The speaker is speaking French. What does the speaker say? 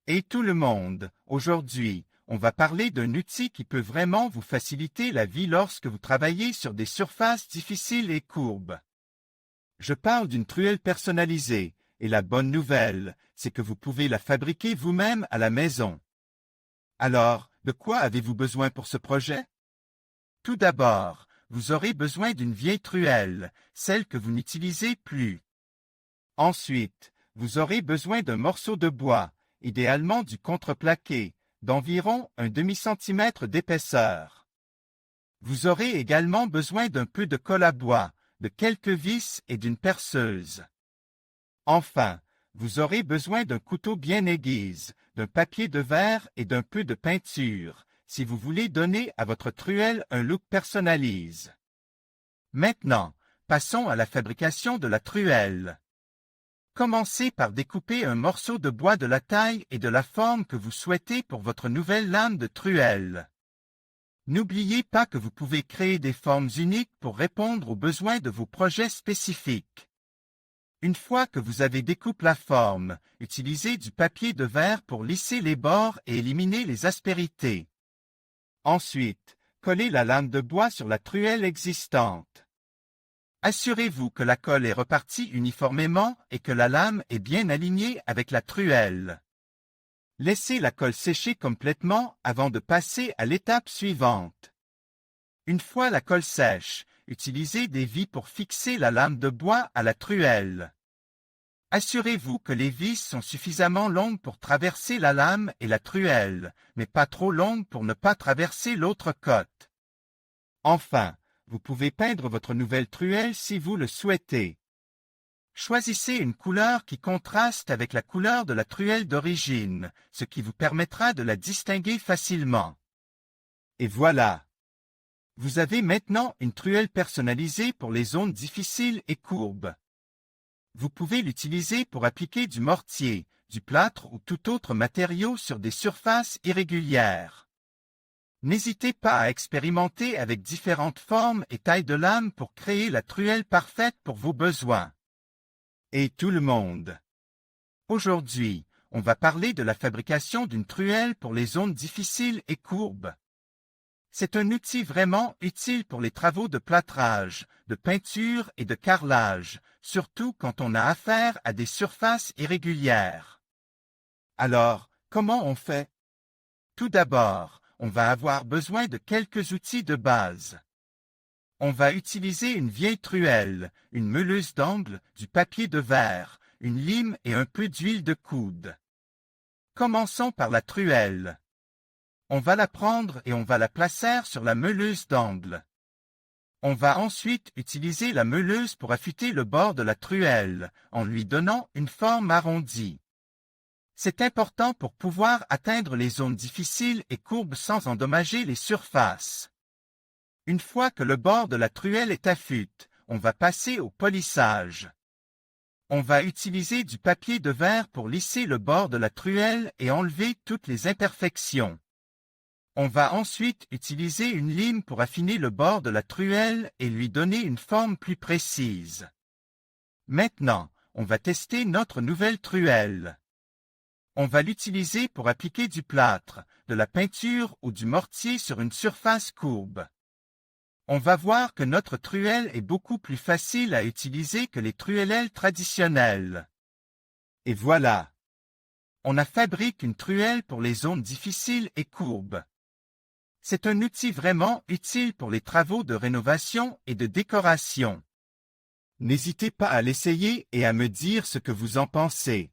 Et tout le monde, aujourd'hui, on va parler d'un outil qui peut vraiment vous faciliter la vie lorsque vous travaillez sur des surfaces difficiles et courbes. Je parle d'une truelle personnalisée, et la bonne nouvelle, c'est que vous pouvez la fabriquer vous-même à la maison. Alors, de quoi avez-vous besoin pour ce projet? Tout d'abord, vous aurez besoin d'une vieille truelle, celle que vous n'utilisez plus. Ensuite, vous aurez besoin d'un morceau de bois, idéalement du contreplaqué, d'environ un demi-centimètre d'épaisseur. Vous aurez également besoin d'un peu de colle à bois, de quelques vis et d'une perceuse. Enfin, vous aurez besoin d'un couteau bien aiguise, d'un papier de verre et d'un peu de peinture, si vous voulez donner à votre truelle un look personnalisé. Maintenant, passons à la fabrication de la truelle. Commencez par découper un morceau de bois de la taille et de la forme que vous souhaitez pour votre nouvelle lame de truelle. N'oubliez pas que vous pouvez créer des formes uniques pour répondre aux besoins de vos projets spécifiques. Une fois que vous avez découpé la forme, utilisez du papier de verre pour lisser les bords et éliminer les aspérités. Ensuite, collez la lame de bois sur la truelle existante. Assurez-vous que la colle est repartie uniformément et que la lame est bien alignée avec la truelle. Laissez la colle sécher complètement avant de passer à l'étape suivante. Une fois la colle sèche, utilisez des vis pour fixer la lame de bois à la truelle. Assurez-vous que les vis sont suffisamment longues pour traverser la lame et la truelle, mais pas trop longues pour ne pas traverser l'autre côte. Enfin, vous pouvez peindre votre nouvelle truelle si vous le souhaitez. Choisissez une couleur qui contraste avec la couleur de la truelle d'origine, ce qui vous permettra de la distinguer facilement. Et voilà! Vous avez maintenant une truelle personnalisée pour les zones difficiles et courbes. Vous pouvez l'utiliser pour appliquer du mortier, du plâtre ou tout autre matériau sur des surfaces irrégulières. N'hésitez pas à expérimenter avec différentes formes et tailles de lame pour créer la truelle parfaite pour vos besoins. Et tout le monde! Aujourd'hui, on va parler de la fabrication d'une truelle pour les zones difficiles et courbes. C'est un outil vraiment utile pour les travaux de plâtrage, de peinture et de carrelage, surtout quand on a affaire à des surfaces irrégulières. Alors, comment on fait? Tout d'abord, on va avoir besoin de quelques outils de base. On va utiliser une vieille truelle, une meuleuse d'angle, du papier de verre, une lime et un peu d'huile de coude. Commençons par la truelle. On va la prendre et on va la placer sur la meuleuse d'angle. On va ensuite utiliser la meuleuse pour affûter le bord de la truelle, en lui donnant une forme arrondie. C'est important pour pouvoir atteindre les zones difficiles et courbes sans endommager les surfaces. Une fois que le bord de la truelle est affûté, on va passer au polissage. On va utiliser du papier de verre pour lisser le bord de la truelle et enlever toutes les imperfections. On va ensuite utiliser une lime pour affiner le bord de la truelle et lui donner une forme plus précise. Maintenant, on va tester notre nouvelle truelle. On va l'utiliser pour appliquer du plâtre, de la peinture ou du mortier sur une surface courbe. On va voir que notre truelle est beaucoup plus facile à utiliser que les truelles traditionnelles. Et voilà! On a fabriqué une truelle pour les zones difficiles et courbes. C'est un outil vraiment utile pour les travaux de rénovation et de décoration. N'hésitez pas à l'essayer et à me dire ce que vous en pensez.